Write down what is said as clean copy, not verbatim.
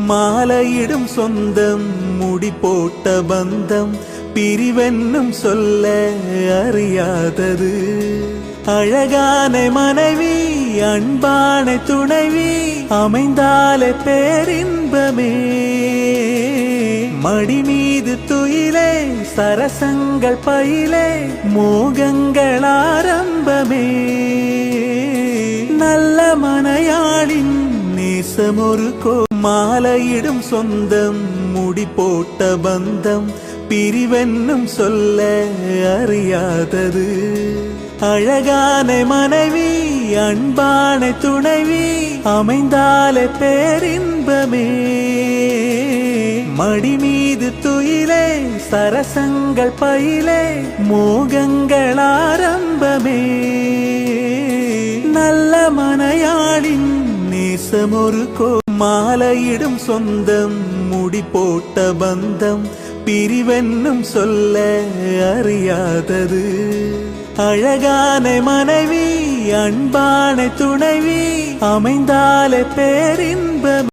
மாலையிடும் சொந்தம் முடி போட்ட பந்தம் பிரிவென்னும் சொல்ல அறியாதது அழகான மனைவி அன்பான துணைவி அமைந்தாலே பேரின்பமே மடி மீது துயிலே சரசங்கள் பயிலே மோகங்கள் ஆரம்பமே நல்ல மனையாளின் நேசமொரு மாலையிடும் சொந்தம் முடி போட்ட பந்தம் பிரிவென்னும் சொல்ல அறியாதது அழகான மனைவி அன்பான துணைவி அமைந்தாலே பேரின்பமே மடி மீது துயிலே சரசங்கள் பயிலே மோகங்கள் ஆரம்பமே நல்ல மனையாளின் நேசமொரு மாலையிடும் சொந்தம் முடி போட்ட பந்தம் பிரிவென்னும் சொல்ல அறியாதது அழகான மனைவி அன்பான துணைவி அமைந்தாலே பேரின்பம்